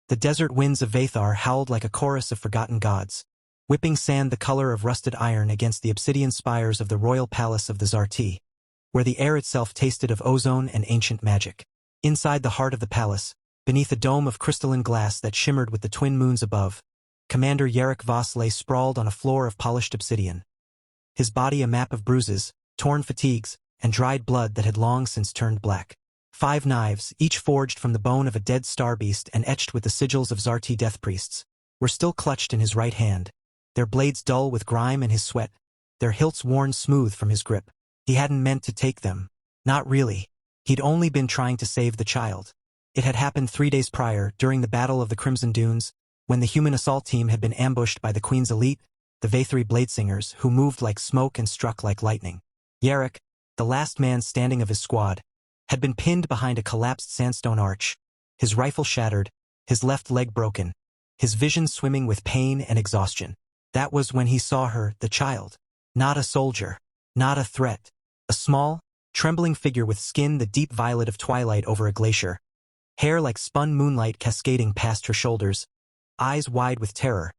The desert winds of Vathar howled like a chorus of forgotten gods, whipping sand the color of rusted iron against the obsidian spires of the royal palace of the Zarti, where the air itself tasted of ozone and ancient magic. Inside the heart of the palace, beneath a dome of crystalline glass that shimmered with the twin moons above, Commander Yerrick Voss lay sprawled on a floor of polished obsidian, his body a map of bruises, torn fatigues, and dried blood that had long since turned black. 5 knives, each forged from the bone of a dead star beast and etched with the sigils of Zarti death priests, were still clutched in his right hand, their blades dull with grime and his sweat, their hilts worn smooth from his grip. He hadn't meant to take them. Not really. He'd only been trying to save the child. It had happened 3 days prior, during the Battle of the Crimson Dunes, when the human assault team had been ambushed by the Queen's elite, the Vathri Bladesingers, who moved like smoke and struck like lightning. Yerrick, the last man standing of his squad, had been pinned behind a collapsed sandstone arch, his rifle shattered, his left leg broken, his vision swimming with pain and exhaustion. That was when he saw her, the child. Not a soldier. Not a threat. A small, trembling figure with skin the deep violet of twilight over a glacier, hair like spun moonlight cascading past her shoulders, eyes wide with terror,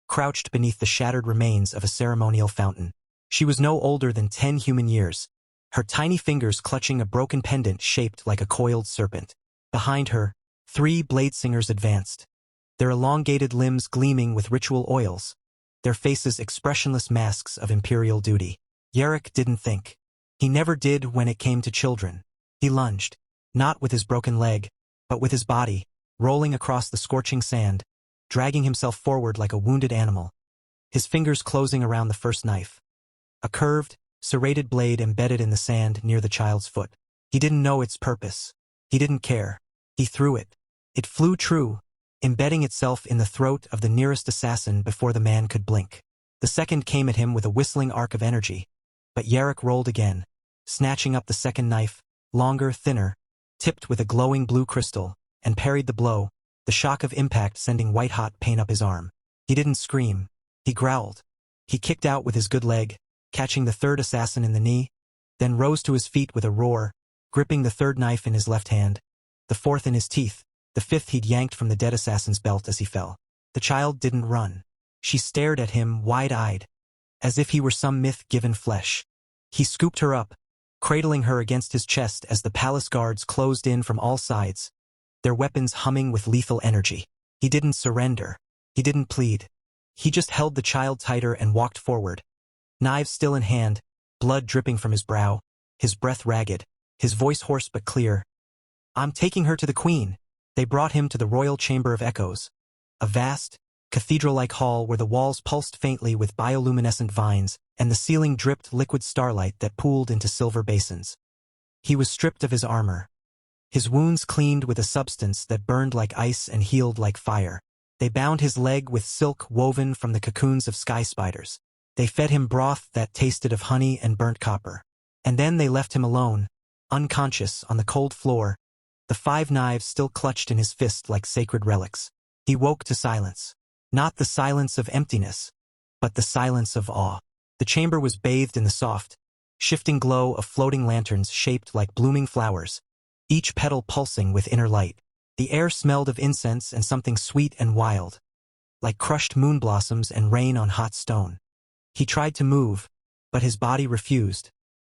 crouched beneath the shattered remains of a ceremonial fountain. She was no older than 10 human years, her tiny fingers clutching a broken pendant shaped like a coiled serpent. Behind her, 3 Bladesingers advanced, their elongated limbs gleaming with ritual oils, their faces expressionless masks of imperial duty. Yerrick didn't think. He never did when it came to children. He lunged, not with his broken leg, but with his body, rolling across the scorching sand, dragging himself forward like a wounded animal, his fingers closing around the first knife. A curved, serrated blade embedded in the sand near the child's foot. He didn't know its purpose. He didn't care. He threw it. It flew true, embedding itself in the throat of the nearest assassin before the man could blink. The second came at him with a whistling arc of energy, but Yerrick rolled again, snatching up the second knife, longer, thinner, tipped with a glowing blue crystal, and parried the blow, the shock of impact sending white-hot pain up his arm. He didn't scream. He growled. He kicked out with his good leg, catching the third assassin in the knee, then rose to his feet with a roar, gripping the third knife in his left hand, the fourth in his teeth, the fifth he'd yanked from the dead assassin's belt as he fell. The child didn't run. She stared at him wide-eyed, as if he were some myth-given flesh. He scooped her up, cradling her against his chest as the palace guards closed in from all sides, their weapons humming with lethal energy. He didn't surrender. He didn't plead. He just held the child tighter and walked forward, knives still in hand, blood dripping from his brow, his breath ragged, his voice hoarse but clear. "I'm taking her to the Queen." They brought him to the Royal Chamber of Echoes, a vast, cathedral-like hall where the walls pulsed faintly with bioluminescent vines and the ceiling dripped liquid starlight that pooled into silver basins. He was stripped of his armor, his wounds cleaned with a substance that burned like ice and healed like fire. They bound his leg with silk woven from the cocoons of sky spiders. They fed him broth that tasted of honey and burnt copper. And then they left him alone, unconscious, on the cold floor, the 5 knives still clutched in his fist like sacred relics. He woke to silence. Not the silence of emptiness, but the silence of awe. The chamber was bathed in the soft, shifting glow of floating lanterns shaped like blooming flowers, each petal pulsing with inner light. The air smelled of incense and something sweet and wild, like crushed moon blossoms and rain on hot stone. He tried to move, but his body refused,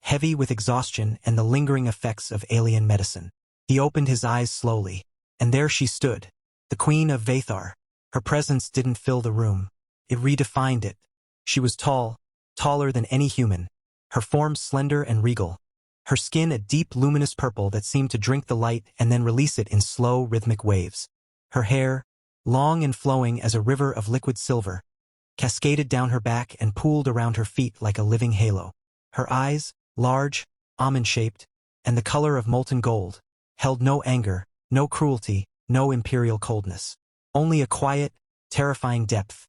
heavy with exhaustion and the lingering effects of alien medicine. He opened his eyes slowly, and there she stood, the Queen of Vathar. Her presence didn't fill the room. It redefined it. She was tall, taller than any human, her form slender and regal, her skin a deep luminous purple that seemed to drink the light and then release it in slow rhythmic waves. Her hair, long and flowing as a river of liquid silver, cascaded down her back and pooled around her feet like a living halo. Her eyes, large, almond-shaped, and the color of molten gold, held no anger, no cruelty, no imperial coldness. Only a quiet, terrifying depth,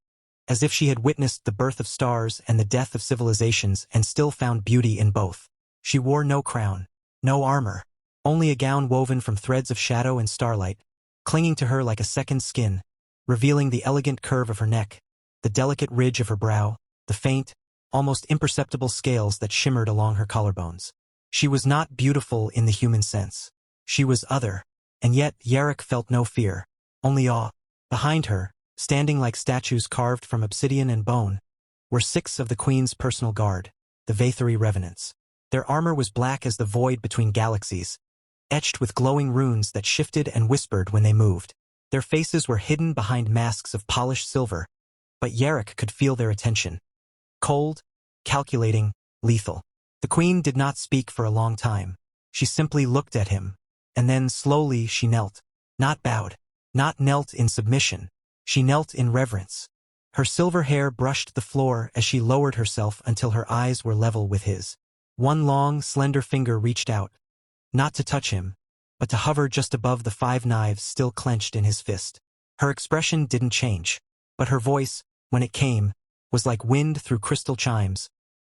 as if she had witnessed the birth of stars and the death of civilizations and still found beauty in both. She wore no crown, no armor, only a gown woven from threads of shadow and starlight, clinging to her like a second skin, revealing the elegant curve of her neck, the delicate ridge of her brow, the faint, almost imperceptible scales that shimmered along her collarbones. She was not beautiful in the human sense. She was other, and yet Yerrick felt no fear, only awe. Behind her, standing like statues carved from obsidian and bone, were 6 of the queen's personal guard, the Vaetheri revenants. Their armor was black as the void between galaxies, etched with glowing runes that shifted and whispered when they moved. Their faces were hidden behind masks of polished silver, but Yarrick could feel their attention. Cold, calculating, lethal. The queen did not speak for a long time. She simply looked at him, and then slowly she knelt. Not bowed, not knelt in submission. She knelt in reverence. Her silver hair brushed the floor as she lowered herself until her eyes were level with his. One long, slender finger reached out, not to touch him, but to hover just above the 5 knives still clenched in his fist. Her expression didn't change, but her voice, when it came, was like wind through crystal chimes,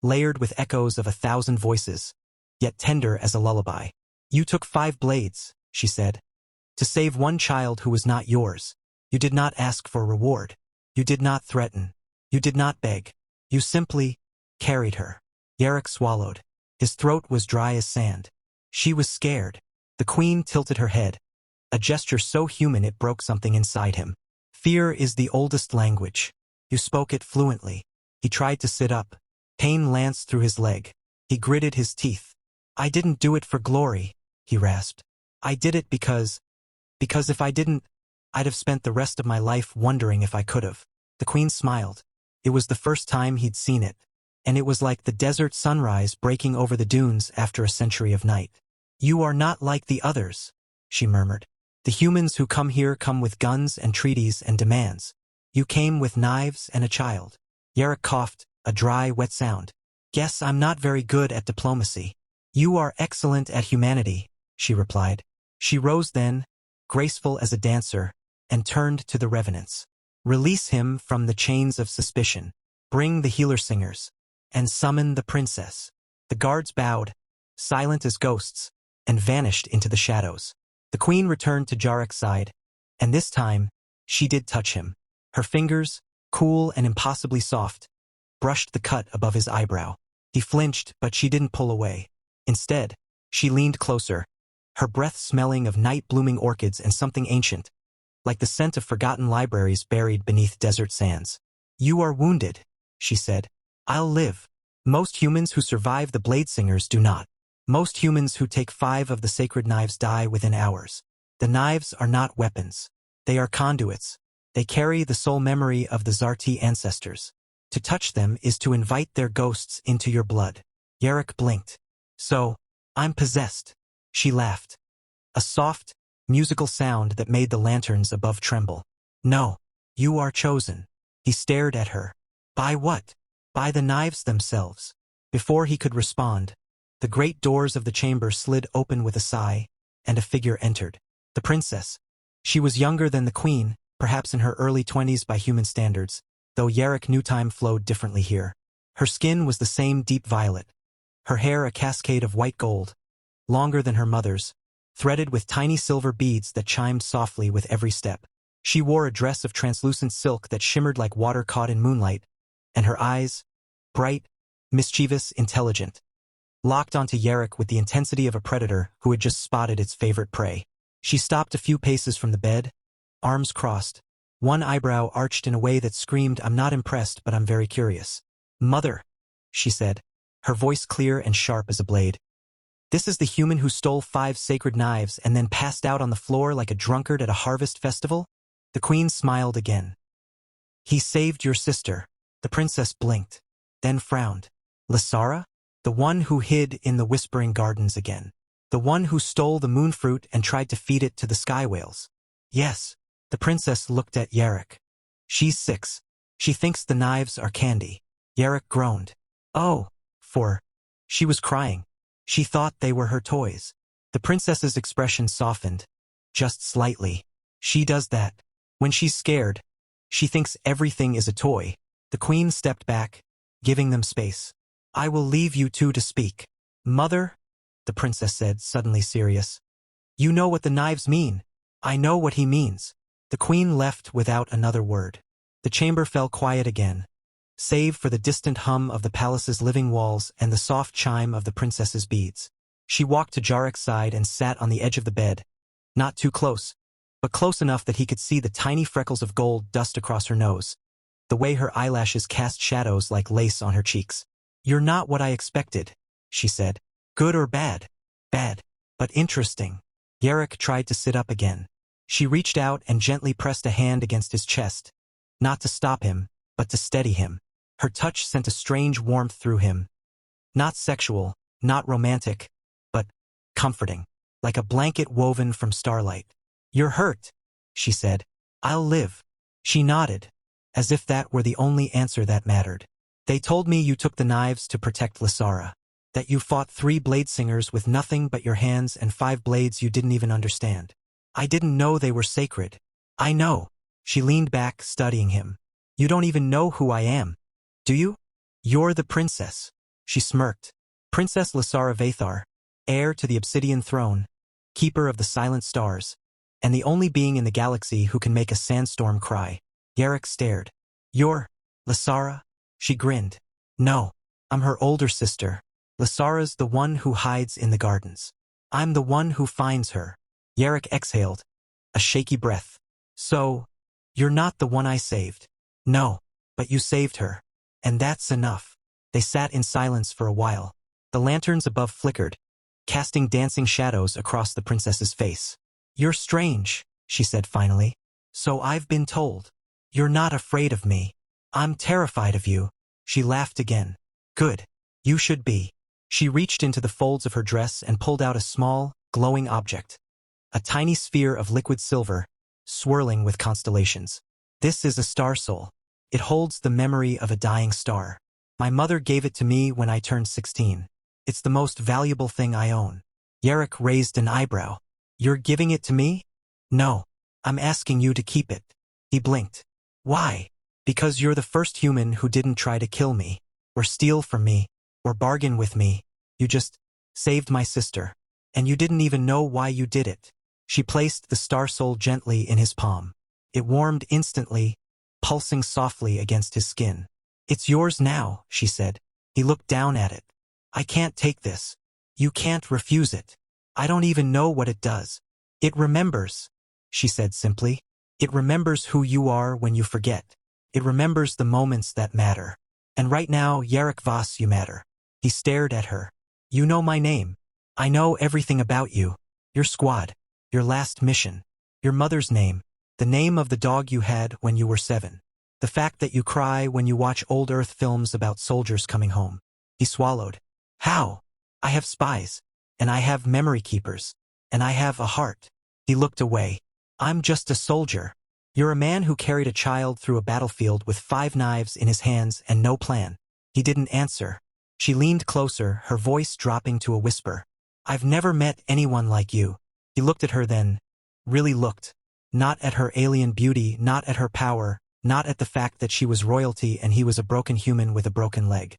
layered with echoes of 1,000 voices, yet tender as a lullaby. "You took 5 blades," she said, "to save one child who was not yours. You did not ask for reward. You did not threaten. You did not beg. You simply carried her." Yarrick swallowed. His throat was dry as sand. She was scared. The queen tilted her head, a gesture so human it broke something inside him. "Fear is the oldest language. You spoke it fluently." He tried to sit up. Pain lanced through his leg. He gritted his teeth. "I didn't do it for glory," he rasped. "I did it because if I didn't, I'd have spent the rest of my life wondering if I could have." The queen smiled. It was the first time he'd seen it, and it was like the desert sunrise breaking over the dunes after a century of night. "You are not like the others," she murmured. "The humans who come here come with guns and treaties and demands. You came with knives and a child." Yarrick coughed, a dry, wet sound. "Guess I'm not very good at diplomacy." "You are excellent at humanity," she replied. She rose then, graceful as a dancer, and turned to the revenants. "Release him from the chains of suspicion. Bring the healer singers, and summon the princess." The guards bowed, silent as ghosts, and vanished into the shadows. The queen returned to Jarrick's side, and this time, she did touch him. Her fingers, cool and impossibly soft, brushed the cut above his eyebrow. He flinched, but she didn't pull away. Instead, she leaned closer, her breath smelling of night-blooming orchids and something ancient, like the scent of forgotten libraries buried beneath desert sands. "You are wounded," she said. "I'll live." Most humans who survive the Blade Singers do not. Most humans who take 5 of the sacred knives die within hours. The knives are not weapons. They are conduits. They carry the soul memory of the Zarti ancestors. To touch them is to invite their ghosts into your blood. Yarrick blinked. "So, I'm possessed." She laughed. A soft, musical sound that made the lanterns above tremble. "No, you are chosen." He stared at her. "By what?" "By the knives themselves." Before he could respond, the great doors of the chamber slid open with a sigh, and a figure entered. The princess. She was younger than the queen, perhaps in her early 20s by human standards, though Yarrick knew time flowed differently here. Her skin was the same deep violet, her hair a cascade of white gold, longer than her mother's, threaded with tiny silver beads that chimed softly with every step. She wore a dress of translucent silk that shimmered like water caught in moonlight, and her eyes, bright, mischievous, intelligent, locked onto Yarrick with the intensity of a predator who had just spotted its favorite prey. She stopped a few paces from the bed, arms crossed, one eyebrow arched in a way that screamed, "I'm not impressed, but I'm very curious." "Mother," she said, her voice clear and sharp as a blade. "This is the human who stole 5 sacred knives and then passed out on the floor like a drunkard at a harvest festival?" The queen smiled again. "He saved your sister." The princess blinked, then frowned. "Lysara? The one who hid in the Whispering Gardens again. The one who stole the moonfruit and tried to feed it to the sky whales." "Yes." The princess looked at Yarrick. "She's 6. She thinks the knives are candy." Yarrick groaned. "Oh, for..." She was crying. She thought they were her toys. The princess's expression softened, just slightly. "She does that. When she's scared, she thinks everything is a toy." The queen stepped back, giving them space. "I will leave you 2 to speak." "Mother," the princess said, suddenly serious. "You know what the knives mean." "I know what he means." The queen left without another word. The chamber fell quiet again, save for the distant hum of the palace's living walls and the soft chime of the princess's beads. She walked to Jarrick's side and sat on the edge of the bed, not too close, but close enough that he could see the tiny freckles of gold dust across her nose, the way her eyelashes cast shadows like lace on her cheeks. "You're not what I expected," she said. "Good or bad?" "Bad, but interesting." Yarrick tried to sit up again. She reached out and gently pressed a hand against his chest, not to stop him, but to steady him. Her touch sent a strange warmth through him. Not sexual, not romantic, but comforting, like a blanket woven from starlight. "You're hurt," she said. "I'll live." She nodded, as if that were the only answer that mattered. "They told me you took the knives to protect Lysara, that you fought 3 blade singers with nothing but your hands and 5 blades you didn't even understand. I didn't know they were sacred." "I know." She leaned back, studying him. "You don't even know who I am, do you?" "You're the princess." She smirked. "Princess Lysara Vathar, heir to the obsidian throne, keeper of the silent stars, and the only being in the galaxy who can make a sandstorm cry." Yarrick stared. "You're Lysara?" She grinned. "No, I'm her older sister. Lysara's the one who hides in the gardens. I'm the one who finds her." Yarrick exhaled, a shaky breath. "So, you're not the one I saved." "No, but you saved her. And that's enough." They sat in silence for a while. The lanterns above flickered, casting dancing shadows across the princess's face. "You're strange," she said finally. "So I've been told. You're not afraid of me." "I'm terrified of you." She laughed again. "Good. You should be." She reached into the folds of her dress and pulled out a small, glowing object. A tiny sphere of liquid silver, swirling with constellations. "This is a star soul. It holds the memory of a dying star. My mother gave it to me when I turned 16. It's the most valuable thing I own." Yarrick raised an eyebrow. "You're giving it to me?" "No, I'm asking you to keep it." He blinked. "Why?" "Because you're the first human who didn't try to kill me, or steal from me, or bargain with me. You just saved my sister. And you didn't even know why you did it." She placed the star soul gently in his palm. It warmed instantly, pulsing softly against his skin. "It's yours now," she said. He looked down at it. "I can't take this." "You can't refuse it. I don't even know what it does." "It remembers," she said simply. "It remembers who you are when you forget. It remembers the moments that matter. And right now, Yarrick Voss, you matter." He stared at her. "You know my name. I know everything about you. Your squad, your last mission, your mother's name, the name of the dog you had when you were 7. The fact that you cry when you watch old Earth films about soldiers coming home." He swallowed. "How? I have spies. And I have memory keepers. And I have a heart." He looked away. "I'm just a soldier. You're a man who carried a child through a battlefield with 5 knives in his hands and no plan." He didn't answer. She leaned closer, her voice dropping to a whisper. "I've never met anyone like you." He looked at her then, really looked. Not at her alien beauty, not at her power, not at the fact that she was royalty and he was a broken human with a broken leg.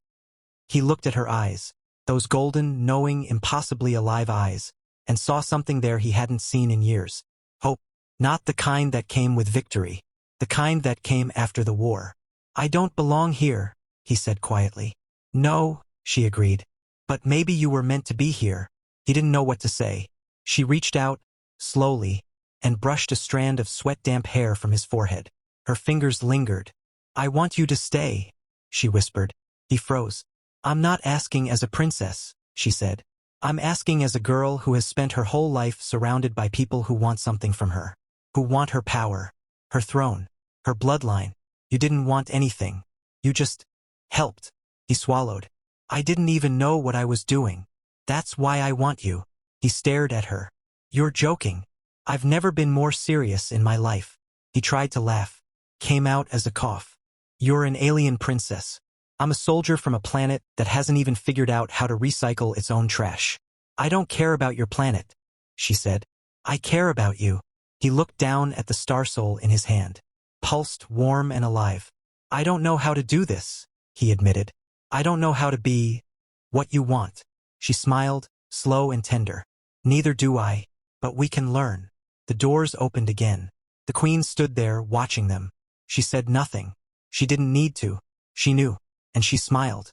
He looked at her eyes, those golden, knowing, impossibly alive eyes, and saw something there he hadn't seen in years. Hope. Not the kind that came with victory. The kind that came after the war. "I don't belong here," he said quietly. "No," she agreed. "But maybe you were meant to be here." He didn't know what to say. She reached out, slowly, and brushed a strand of sweat-damp hair from his forehead. Her fingers lingered. "I want you to stay," she whispered. He froze. "I'm not asking as a princess," she said. "I'm asking as a girl who has spent her whole life surrounded by people who want something from her. Who want her power, her throne, her bloodline. You didn't want anything. You just helped." He swallowed. "I didn't even know what I was doing. That's why I want you." He stared at her. "You're joking. I've never been more serious in my life." He tried to laugh. Came out as a cough. "You're an alien princess. I'm a soldier from a planet that hasn't even figured out how to recycle its own trash." "I don't care about your planet," she said. "I care about you." He looked down at the star soul in his hand. Pulsed, warm and alive. "I don't know how to do this," he admitted. "I don't know how to be what you want." She smiled, slow and tender. "Neither do I. But we can learn." The doors opened again. The queen stood there, watching them. She said nothing. She didn't need to. She knew. And she smiled.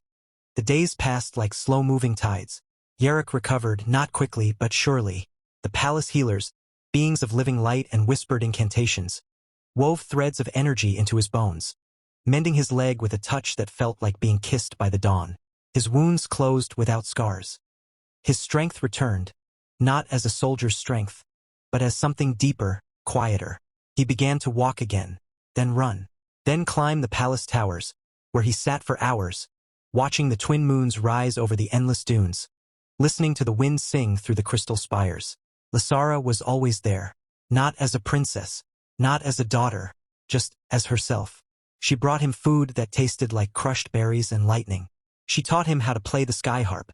The days passed like slow-moving tides. Yarrick recovered, not quickly but surely. The palace healers, beings of living light and whispered incantations, wove threads of energy into his bones, mending his leg with a touch that felt like being kissed by the dawn. His wounds closed without scars. His strength returned, not as a soldier's strength, but as something deeper, quieter. He began to walk again, then run, then climb the palace towers, where he sat for hours, watching the twin moons rise over the endless dunes, listening to the wind sing through the crystal spires. Lasara was always there, not as a princess, not as a daughter, just as herself. She brought him food that tasted like crushed berries and lightning. She taught him how to play the sky harp,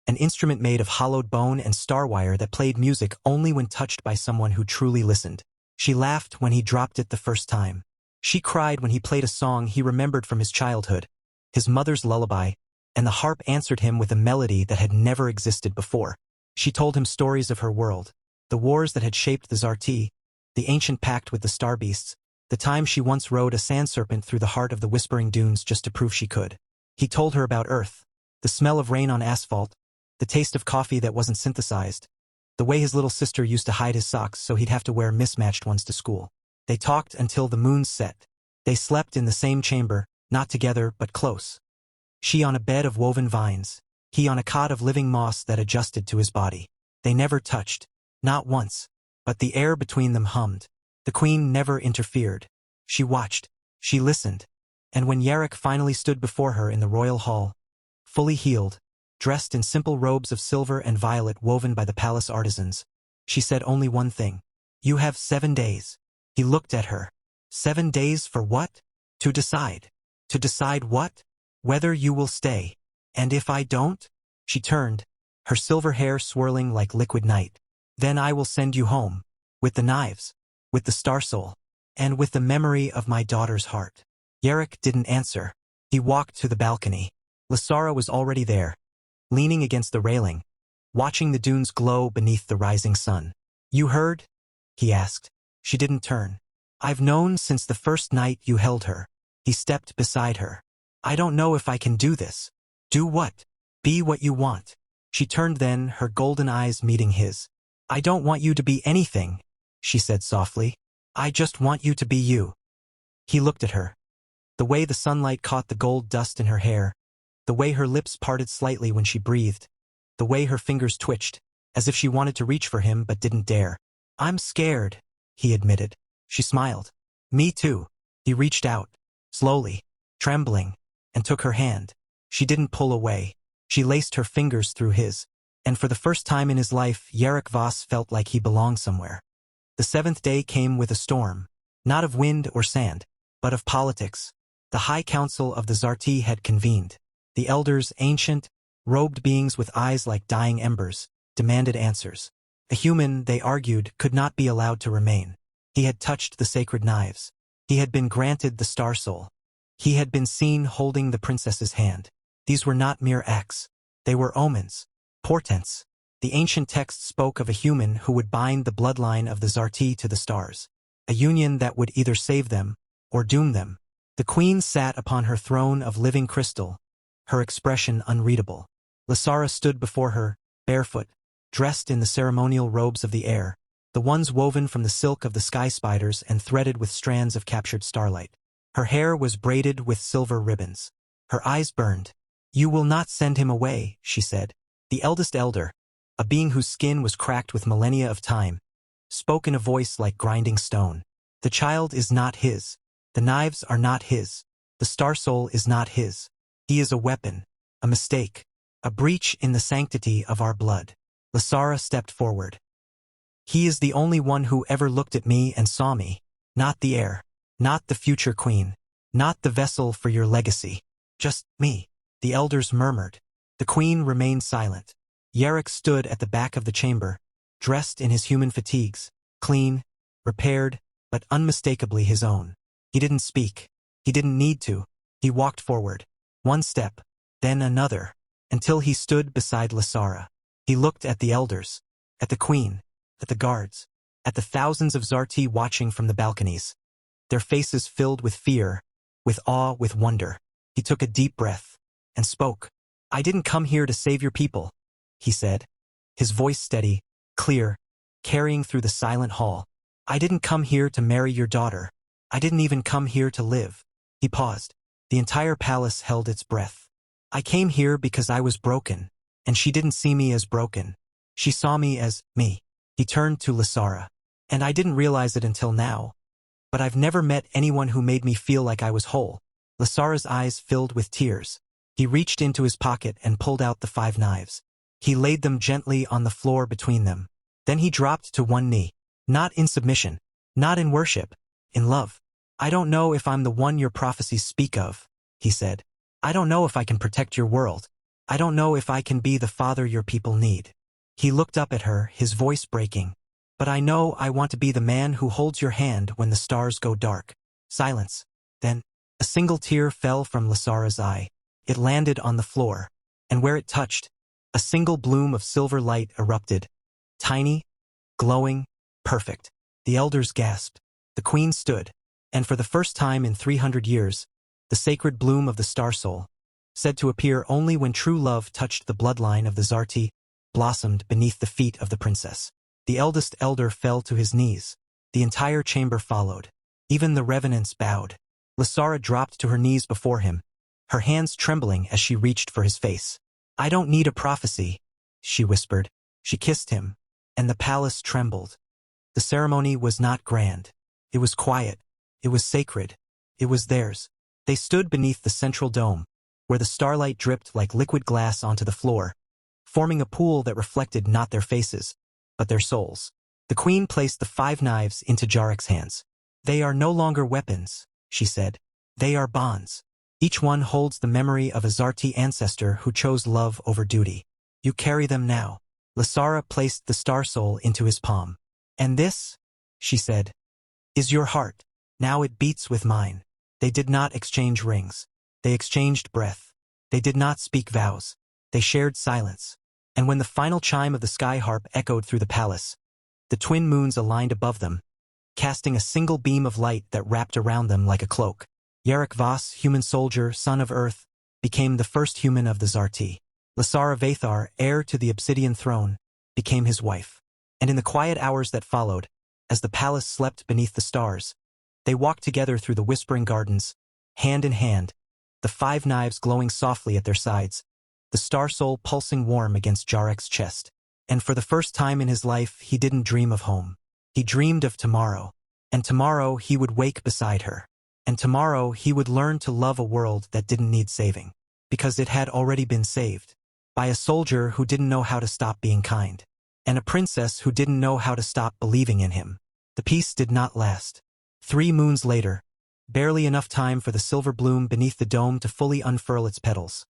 an instrument made of hollowed bone and star wire that played music only when touched by someone who truly listened. She laughed when he dropped it the first time. She cried when he played a song he remembered from his childhood, his mother's lullaby, and the harp answered him with a melody that had never existed before. She told him stories of her world, the wars that had shaped the Zarti, the ancient pact with the star beasts, the time she once rode a sand serpent through the heart of the whispering dunes just to prove she could. He told her about Earth, the smell of rain on asphalt, the taste of coffee that wasn't synthesized, the way his little sister used to hide his socks so he'd have to wear mismatched ones to school. They talked until the moon set. They slept in the same chamber, not together but close. She on a bed of woven vines, he on a cot of living moss that adjusted to his body. They never touched, not once, but the air between them hummed. The queen never interfered. She watched, she listened, and when Yarrick finally stood before her in the royal hall, fully healed, dressed in simple robes of silver and violet woven by the palace artisans, she said only one thing. "You have 7 days." He looked at her. 7 days for what? To decide. To decide what? Whether you will stay. And if I don't? She turned, her silver hair swirling like liquid night. Then I will send you home. With the knives. With the star soul. And with the memory of my daughter's heart. Yarrick didn't answer. He walked to the balcony. Lasara was already there, leaning against the railing, watching the dunes glow beneath the rising sun. "You heard?" he asked. She didn't turn. "I've known since the first night you held her." He stepped beside her. "I don't know if I can do this." "Do what?" "Be what you want." She turned then, her golden eyes meeting his. "I don't want you to be anything," she said softly. "I just want you to be you." He looked at her. The way the sunlight caught the gold dust in her hair, the way her lips parted slightly when she breathed, the way her fingers twitched, as if she wanted to reach for him but didn't dare. "I'm scared," he admitted. She smiled. "Me too." He reached out, slowly, trembling, and took her hand. She didn't pull away. She laced her fingers through his, and for the first time in his life, Yarrick Voss felt like he belonged somewhere. The 7th day came with a storm, not of wind or sand, but of politics. The High Council of the Zarti had convened. The elders, ancient, robed beings with eyes like dying embers, demanded answers. A human, they argued, could not be allowed to remain. He had touched the sacred knives. He had been granted the star soul. He had been seen holding the princess's hand. These were not mere acts. They were omens, portents. The ancient text spoke of a human who would bind the bloodline of the Zarti to the stars. A union that would either save them or doom them. The queen sat upon her throne of living crystal, her expression unreadable. Lasara stood before her, barefoot, dressed in the ceremonial robes of the air, the ones woven from the silk of the sky spiders and threaded with strands of captured starlight. Her hair was braided with silver ribbons. Her eyes burned. "You will not send him away," she said. The eldest elder, a being whose skin was cracked with millennia of time, spoke in a voice like grinding stone. "The child is not his. The knives are not his. The star soul is not his. He is a weapon, a mistake, a breach in the sanctity of our blood." Lasara stepped forward. "He is the only one who ever looked at me and saw me, not the heir, not the future queen, not the vessel for your legacy. Just me." The elders murmured. The queen remained silent. Yarrick stood at the back of the chamber, dressed in his human fatigues, clean, repaired, but unmistakably his own. He didn't speak. He didn't need to. He walked forward, one step, then another, until he stood beside Lasara. He looked at the elders, at the queen, at the guards, at the thousands of Zarti watching from the balconies. Their faces filled with fear, with awe, with wonder. He took a deep breath and spoke. "I didn't come here to save your people," he said, his voice steady, clear, carrying through the silent hall. I didn't come here to marry your daughter. I didn't even come here to live. He paused. The entire palace held its breath. I came here because I was broken, and she didn't see me as broken. She saw me as me. He turned to Lysara. And I didn't realize it until now. But I've never met anyone who made me feel like I was whole. Lysara's eyes filled with tears. He reached into his pocket and pulled out the 5 knives. He laid them gently on the floor between them. Then he dropped to one knee. Not in submission. Not in worship. In love. I don't know if I'm the one your prophecies speak of, he said. I don't know if I can protect your world. I don't know if I can be the father your people need. He looked up at her, his voice breaking. But I know I want to be the man who holds your hand when the stars go dark. Silence. Then, a single tear fell from Lysara's eye. It landed on the floor. And where it touched, a single bloom of silver light erupted. Tiny, glowing, perfect. The elders gasped. The queen stood. And for the first time in 300 years, the sacred bloom of the star soul, said to appear only when true love touched the bloodline of the Zarti, blossomed beneath the feet of the princess. The eldest elder fell to his knees. The entire chamber followed. Even the revenants bowed. Lysara dropped to her knees before him, her hands trembling as she reached for his face. I don't need a prophecy, she whispered. She kissed him, and the palace trembled. The ceremony was not grand. It was quiet. It was sacred. It was theirs. They stood beneath the central dome, where the starlight dripped like liquid glass onto the floor, forming a pool that reflected not their faces, but their souls. The queen placed the 5 knives into Jarek's hands. They are no longer weapons, she said. They are bonds. Each one holds the memory of a Zarti ancestor who chose love over duty. You carry them now. Lysara placed the star soul into his palm. And this, she said, is your heart. Now it beats with mine. They did not exchange rings. They exchanged breath. They did not speak vows. They shared silence. And when the final chime of the sky harp echoed through the palace, the twin moons aligned above them, casting a single beam of light that wrapped around them like a cloak. Yarek Voss, human soldier, son of Earth, became the first human of the Zarti. Lysara Vathar, heir to the obsidian throne, became his wife. And in the quiet hours that followed, as the palace slept beneath the stars, they walked together through the whispering gardens, hand in hand, the 5 knives glowing softly at their sides, the star soul pulsing warm against Jarek's chest. And for the first time in his life, he didn't dream of home. He dreamed of tomorrow. And tomorrow he would wake beside her. And tomorrow he would learn to love a world that didn't need saving, because it had already been saved. By a soldier who didn't know how to stop being kind. And a princess who didn't know how to stop believing in him. The peace did not last. 3 moons later, barely enough time for the silver bloom beneath the dome to fully unfurl its petals.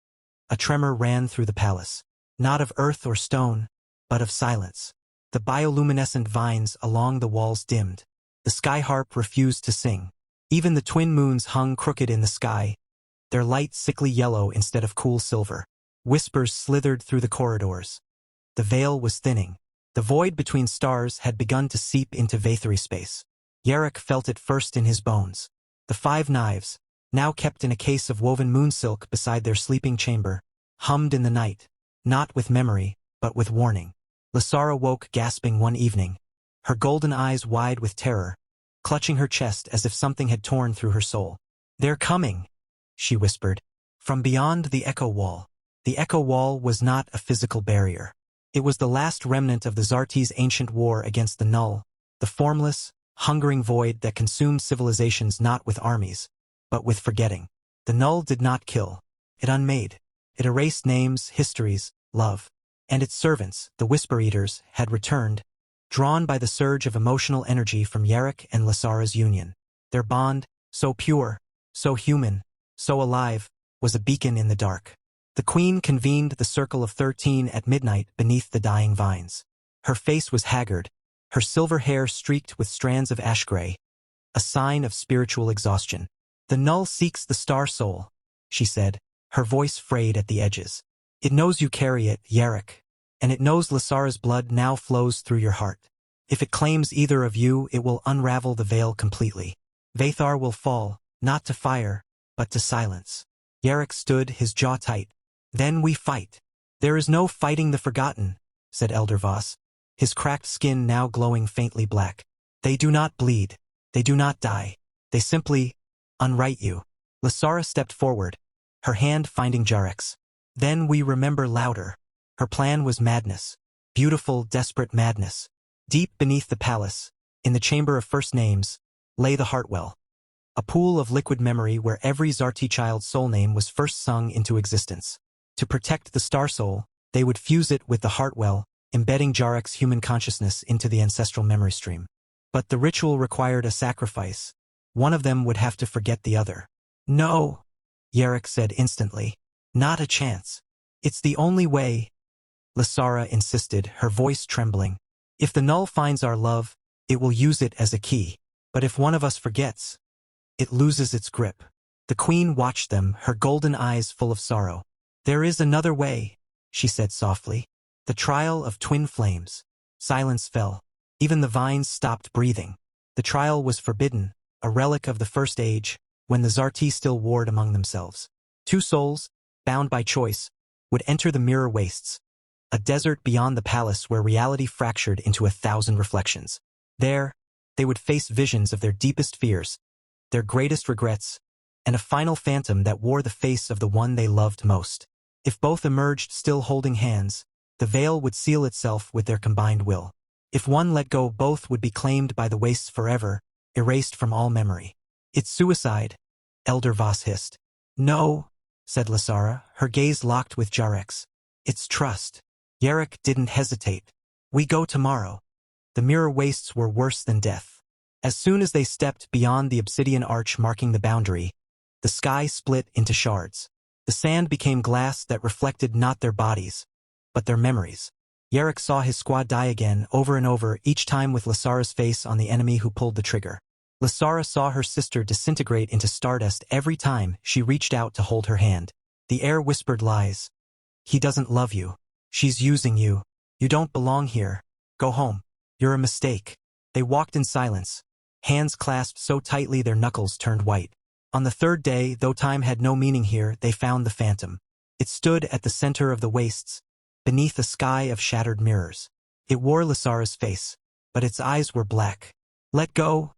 A tremor ran through the palace. Not of earth or stone, but of silence. The bioluminescent vines along the walls dimmed. The sky harp refused to sing. Even the twin moons hung crooked in the sky, their light sickly yellow instead of cool silver. Whispers slithered through the corridors. The veil was thinning. The void between stars had begun to seep into Vathari space. Yarek felt it first in his bones. The 5 knives, now kept in a case of woven moonsilk beside their sleeping chamber, hummed in the night, not with memory, but with warning. Lysara woke gasping one evening, her golden eyes wide with terror, clutching her chest as if something had torn through her soul. They're coming, she whispered, from beyond the echo wall. The echo wall was not a physical barrier. It was the last remnant of the Zarti's ancient war against the null, the formless, hungering void that consumed civilizations not with armies, but with forgetting. The null did not kill. It unmade. It erased names, histories, love. And its servants, the Whisper Eaters, had returned, drawn by the surge of emotional energy from Yarek and Lysara's union. Their bond, so pure, so human, so alive, was a beacon in the dark. The queen convened the Circle of 13 at midnight beneath the dying vines. Her face was haggard, her silver hair streaked with strands of ash gray, a sign of spiritual exhaustion. The null seeks the star soul, she said, her voice frayed at the edges. It knows you carry it, Yarek, and it knows Lysara's blood now flows through your heart. If it claims either of you, it will unravel the veil completely. Vathar will fall, not to fire, but to silence. Yarek stood, his jaw tight. Then we fight. There is no fighting the forgotten, said Elder Voss. his cracked skin now glowing faintly black. They do not bleed. They do not die. They simply unwrite you. Lasara stepped forward, her hand finding Jarek's. Then we remember louder. Her plan was madness. Beautiful, desperate madness. Deep beneath the palace, in the chamber of first names, lay the Heartwell. A pool of liquid memory where every Zarti child's soul name was first sung into existence. To protect the star soul, they would fuse it with the Heartwell, embedding Jarek's human consciousness into the ancestral memory stream. But the ritual required a sacrifice. One of them would have to forget the other. No, Jarek said instantly. Not a chance. It's the only way, Lasara insisted, her voice trembling. If the null finds our love, it will use it as a key. But if one of us forgets, it loses its grip. The queen watched them, her golden eyes full of sorrow. There is another way, she said softly. The trial of twin flames. Silence fell. Even the vines stopped breathing. The trial was forbidden, a relic of the first age, when the Zarti still warred among themselves. Two souls, bound by choice, would enter the mirror wastes, a desert beyond the palace where reality fractured into 1,000 reflections. There, they would face visions of their deepest fears, their greatest regrets, and a final phantom that wore the face of the one they loved most. If both emerged still holding hands, the veil would seal itself with their combined will. If one let go, both would be claimed by the wastes forever, erased from all memory. It's suicide, Elder Voss hissed. No, said Lasara, her gaze locked with Jarek's. It's trust. Jarek didn't hesitate. We go tomorrow. The mirror wastes were worse than death. As soon as they stepped beyond the obsidian arch marking the boundary, the sky split into shards. The sand became glass that reflected not their bodies, but their memories. Jarek saw his squad die again, over and over, each time with Lasara's face on the enemy who pulled the trigger. Lasara saw her sister disintegrate into stardust every time she reached out to hold her hand. The air whispered lies. He doesn't love you. She's using you. You don't belong here. Go home. You're a mistake. They walked in silence, hands clasped so tightly their knuckles turned white. On the third day, though time had no meaning here, they found the phantom. It stood at the center of the wastes, beneath a sky of shattered mirrors. It wore Lasara's face, but its eyes were black. Let go,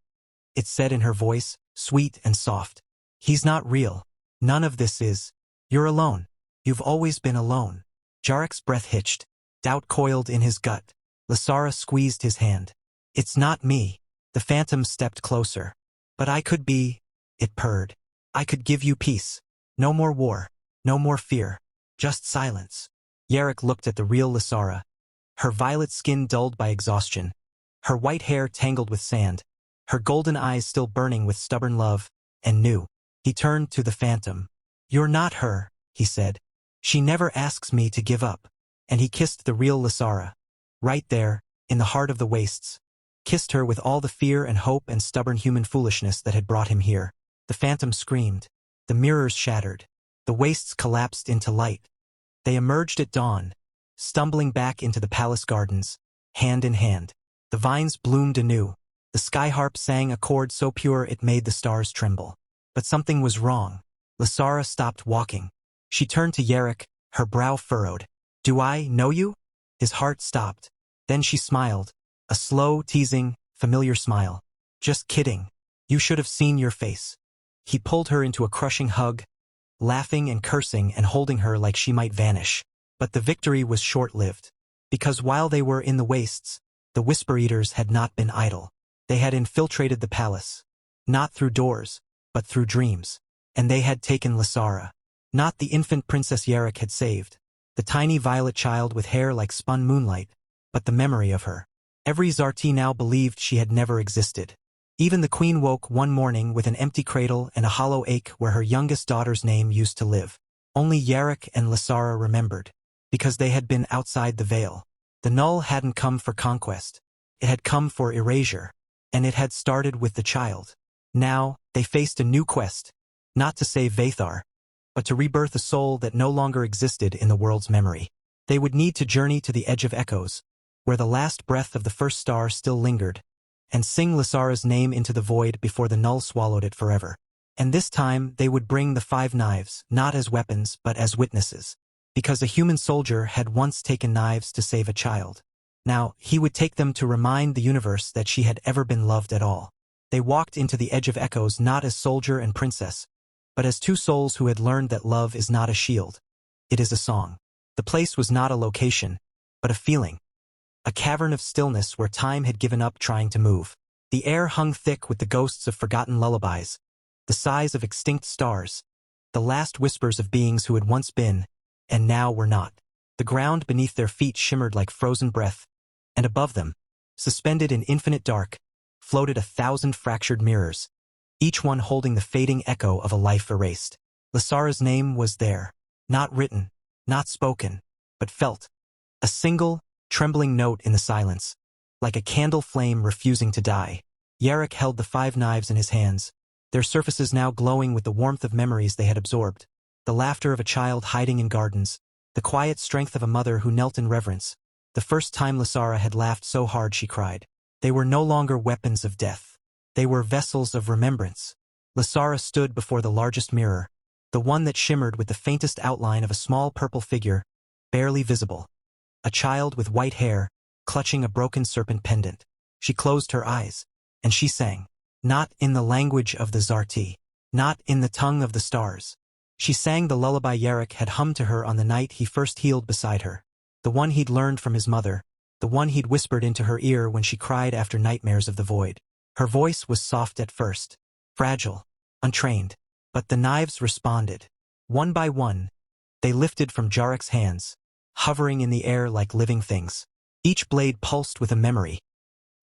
it said in her voice, sweet and soft. He's not real. None of this is. You're alone. You've always been alone. Jarek's breath hitched. Doubt coiled in his gut. Lasara squeezed his hand. It's not me. The phantom stepped closer. But I could be, it purred. I could give you peace. No more war. No more fear. Just silence. Jarek looked at the real Lasara, her violet skin dulled by exhaustion, her white hair tangled with sand, her golden eyes still burning with stubborn love, and knew. He turned to the phantom. You're not her, he said. She never asks me to give up. And he kissed the real Lasara. Right there, in the heart of the wastes. Kissed her with all the fear and hope and stubborn human foolishness that had brought him here. The phantom screamed. The mirrors shattered. The wastes collapsed into light. They emerged at dawn, stumbling back into the palace gardens, hand in hand. The vines bloomed anew. The skyharp sang a chord so pure it made the stars tremble. But something was wrong. Lasara stopped walking. She turned to Jarek, her brow furrowed. Do I know you? His heart stopped. Then she smiled, a slow, teasing, familiar smile. Just kidding. You should have seen your face. He pulled her into a crushing hug, laughing and cursing and holding her like she might vanish. But the victory was short-lived. Because while they were in the wastes, the Whisper Eaters had not been idle. They had infiltrated the palace. Not through doors, but through dreams. And they had taken Lasara. Not the infant Princess Jarek had saved, the tiny violet child with hair like spun moonlight, but the memory of her. Every Zarti now believed she had never existed. Even the queen woke one morning with an empty cradle and a hollow ache where her youngest daughter's name used to live. Only Jarek and Lasara remembered, because they had been outside the veil. The null hadn't come for conquest. It had come for erasure, and it had started with the child. Now, they faced a new quest, not to save Vathar, but to rebirth a soul that no longer existed in the world's memory. They would need to journey to the edge of echoes, where the last breath of the first star still lingered, and sing Lasara's name into the void before the null swallowed it forever. And this time they would bring the 5 knives, not as weapons but as witnesses, because a human soldier had once taken knives to save a child. Now, he would take them to remind the universe that she had ever been loved at all. They walked into the edge of echoes not as soldier and princess, but as two souls who had learned that love is not a shield. It is a song. The place was not a location, but a feeling. A cavern of stillness where time had given up trying to move. The air hung thick with the ghosts of forgotten lullabies, the sighs of extinct stars, the last whispers of beings who had once been, and now were not. The ground beneath their feet shimmered like frozen breath, and above them, suspended in infinite dark, floated 1,000 fractured mirrors, each one holding the fading echo of a life erased. Lysara's name was there, not written, not spoken, but felt. A single, trembling note in the silence, like a candle flame refusing to die. Yarrick held the 5 knives in his hands, their surfaces now glowing with the warmth of memories they had absorbed. The laughter of a child hiding in gardens, the quiet strength of a mother who knelt in reverence. The first time Lysara had laughed so hard she cried. They were no longer weapons of death. They were vessels of remembrance. Lysara stood before the largest mirror, the one that shimmered with the faintest outline of a small purple figure, barely visible. A child with white hair, clutching a broken serpent pendant. She closed her eyes, and she sang. Not in the language of the Zarti, not in the tongue of the stars. She sang the lullaby Yarrick had hummed to her on the night he first healed beside her. The one he'd learned from his mother, the one he'd whispered into her ear when she cried after nightmares of the void. Her voice was soft at first, fragile, untrained, but the knives responded. One by one, they lifted from Yarrick's hands, hovering in the air like living things. Each blade pulsed with a memory.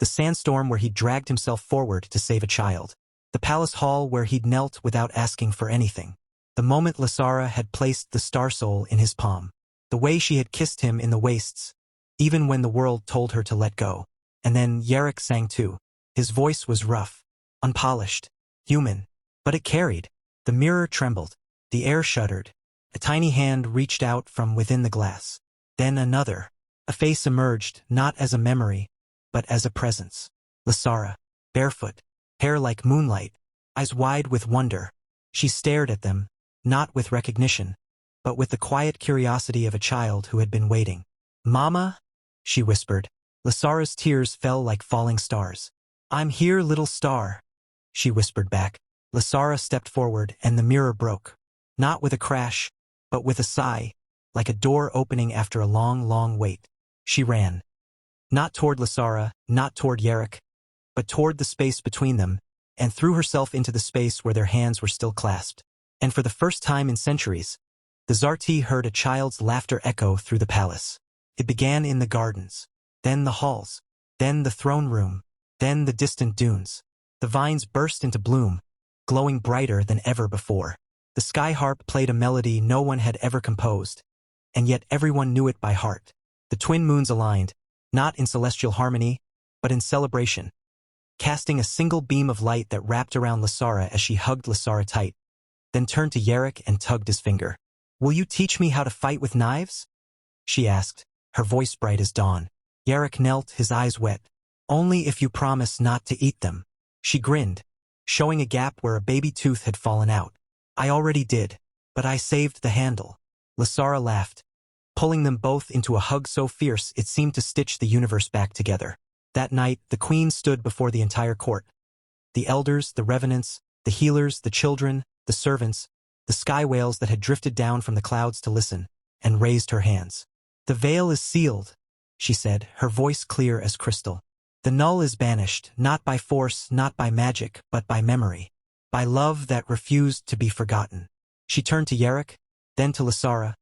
The sandstorm where he'd dragged himself forward to save a child. The palace hall where he'd knelt without asking for anything. The moment Lysara had placed the star soul in his palm. The way she had kissed him in the wastes, even when the world told her to let go. And then Yarrick sang too. His voice was rough, unpolished, human, but it carried. The mirror trembled. The air shuddered. A tiny hand reached out from within the glass. Then another. A face emerged, not as a memory, but as a presence. Lysara, barefoot, hair like moonlight, eyes wide with wonder. She stared at them, not with recognition, but with the quiet curiosity of a child who had been waiting. "Mama?" she whispered. Lysara's tears fell like falling stars. "I'm here, little star," she whispered back. Lysara stepped forward and the mirror broke. Not with a crash, but with a sigh, like a door opening after a long, long wait. She ran. Not toward Lysara, not toward Yarrick, but toward the space between them, and threw herself into the space where their hands were still clasped. And for the first time in centuries, the Zarti heard a child's laughter echo through the palace. It began in the gardens, then the halls, then the throne room, then the distant dunes. The vines burst into bloom, glowing brighter than ever before. The sky harp played a melody no one had ever composed, and yet everyone knew it by heart. The twin moons aligned, not in celestial harmony, but in celebration, casting a single beam of light that wrapped around Lysara as she hugged Lysara tight, then turned to Yarrick and tugged his finger. "Will you teach me how to fight with knives?" she asked, her voice bright as dawn. Yarrick knelt, his eyes wet. "Only if you promise not to eat them." She grinned, showing a gap where a baby tooth had fallen out. "I already did, but I saved the handle." Lysara laughed, pulling them both into a hug so fierce it seemed to stitch the universe back together. That night, the queen stood before the entire court. The elders, the revenants, the healers, the children, the servants, the sky whales that had drifted down from the clouds to listen, and raised her hands. "The veil is sealed," she said, her voice clear as crystal. "The null is banished, not by force, not by magic, but by memory. By love that refused to be forgotten." She turned to Yarrick, then to Lysara,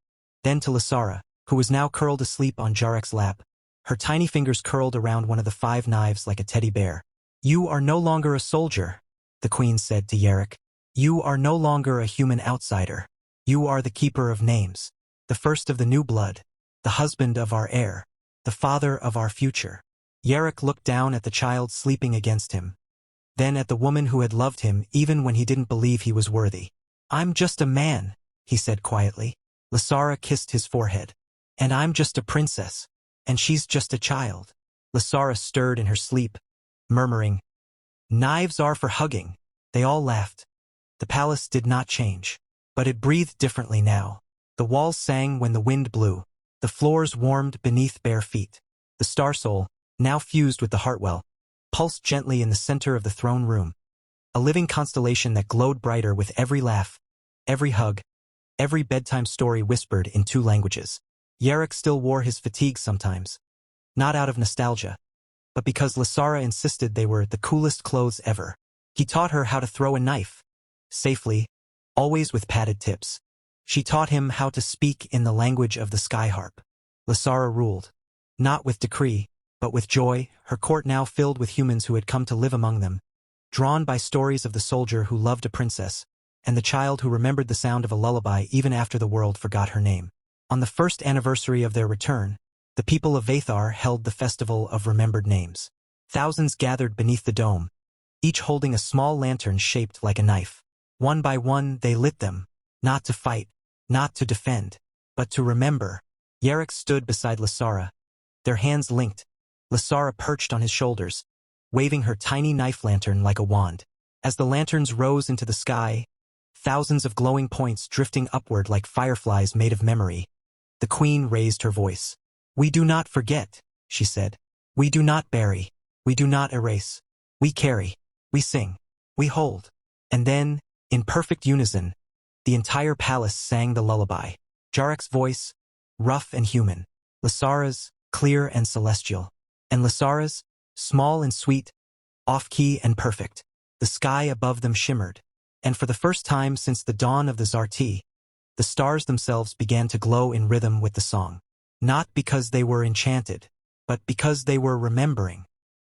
who was now curled asleep on Yarrick's lap, her tiny fingers curled around one of the 5 knives like a teddy bear. "You are no longer a soldier," the queen said to Yarrick. "You are no longer a human outsider. You are the keeper of names, the first of the new blood, the husband of our heir, the father of our future." Yarrick looked down at the child sleeping against him, then at the woman who had loved him even when he didn't believe he was worthy. "I'm just a man," he said quietly. Lysara kissed his forehead. "And I'm just a princess, and she's just a child." Lysara stirred in her sleep, murmuring, "Knives are for hugging." They all laughed. The palace did not change, but it breathed differently now. The walls sang when the wind blew. The floors warmed beneath bare feet. The star soul, now fused with the heartwell, pulsed gently in the center of the throne room, a living constellation that glowed brighter with every laugh, every hug, every bedtime story whispered in 2 languages. Yarek still wore his fatigue sometimes, not out of nostalgia, but because Lasara insisted they were the coolest clothes ever. He taught her how to throw a knife, safely, always with padded tips. She taught him how to speak in the language of the skyharp. Lasara ruled, not with decree, but with joy, her court now filled with humans who had come to live among them, drawn by stories of the soldier who loved a princess, and the child who remembered the sound of a lullaby even after the world forgot her name. On the first anniversary of their return, the people of Vathar held the Festival of Remembered Names. Thousands gathered beneath the dome, each holding a small lantern shaped like a knife. One by one they lit them, not to fight, not to defend, but to remember. Yarek stood beside Lasara, their hands linked, Lasara perched on his shoulders, waving her tiny knife lantern like a wand. As the lanterns rose into the sky, thousands of glowing points drifting upward like fireflies made of memory, the queen raised her voice. "We do not forget," she said. "We do not bury. We do not erase. We carry. We sing. We hold." And then, in perfect unison, the entire palace sang the lullaby. Jarek's voice, rough and human. Lasara's, clear and celestial. And Lasara's, small and sweet, off-key and perfect. The sky above them shimmered. And for the first time since the dawn of the Zarti, the stars themselves began to glow in rhythm with the song. Not because they were enchanted, but because they were remembering.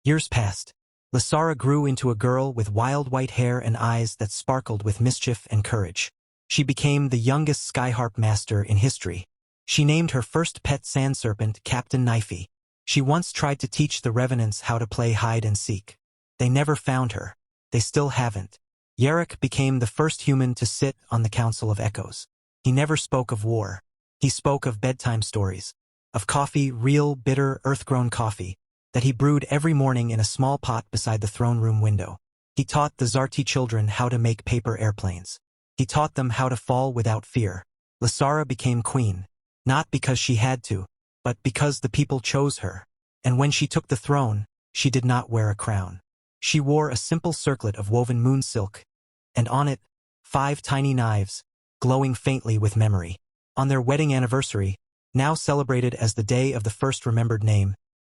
Years passed. Lasara grew into a girl with wild white hair and eyes that sparkled with mischief and courage. She became the youngest skyharp master in history. She named her first pet sand serpent Captain Knifey. She once tried to teach the revenants how to play hide and seek. They never found her. They still haven't. Yarek became the first human to sit on the Council of Echoes. He never spoke of war. He spoke of bedtime stories, of coffee, real, bitter, earth-grown coffee, that he brewed every morning in a small pot beside the throne room window. He taught the Zarti children how to make paper airplanes. He taught them how to fall without fear. Lasara became queen, not because she had to, but because the people chose her. And when she took the throne, she did not wear a crown. She wore a simple circlet of woven moon silk, and on it, 5 tiny knives, glowing faintly with memory. On their wedding anniversary, now celebrated as the day of the first remembered name,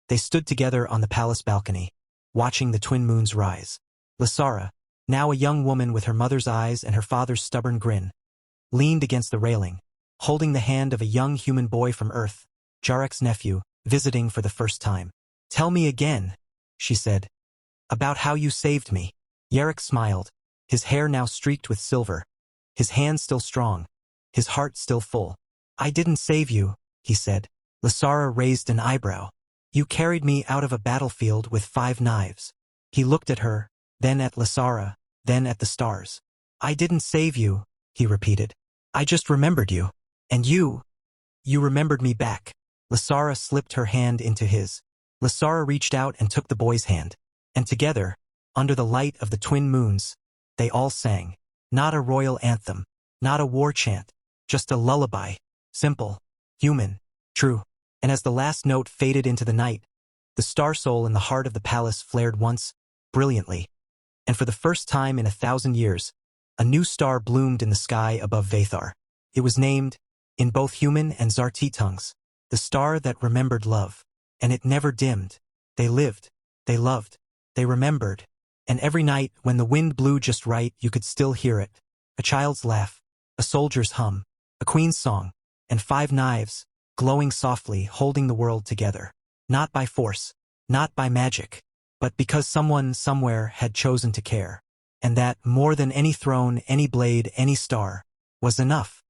they stood together on the palace balcony, watching the twin moons rise. Lasara, now a young woman with her mother's eyes and her father's stubborn grin, leaned against the railing, holding the hand of a young human boy from Earth, Jarek's nephew, visiting for the first time. "Tell me again," she said, "about how you saved me." Yarek smiled, his hair now streaked with silver, his hands still strong, his heart still full. "I didn't save you," he said. Lasara raised an eyebrow. "You carried me out of a battlefield with 5 knives." He looked at her, then at Lasara, then at the stars. "I didn't save you," he repeated. "I just remembered you. And you remembered me back." Lasara slipped her hand into his. Lasara reached out and took the boy's hand. And together, under the light of the twin moons, they all sang. Not a royal anthem, not a war chant, just a lullaby. Simple, human, true. And as the last note faded into the night, the star soul in the heart of the palace flared once, brilliantly. And for the first time in 1,000 years, a new star bloomed in the sky above Vathar. It was named, in both human and Zarti tongues, the star that remembered love. And it never dimmed. They lived, they loved, they remembered. And every night, when the wind blew just right, you could still hear it. A child's laugh, a soldier's hum, a queen's song, and 5 knives, glowing softly, holding the world together. Not by force, not by magic, but because someone somewhere had chosen to care. And that, more than any throne, any blade, any star, was enough.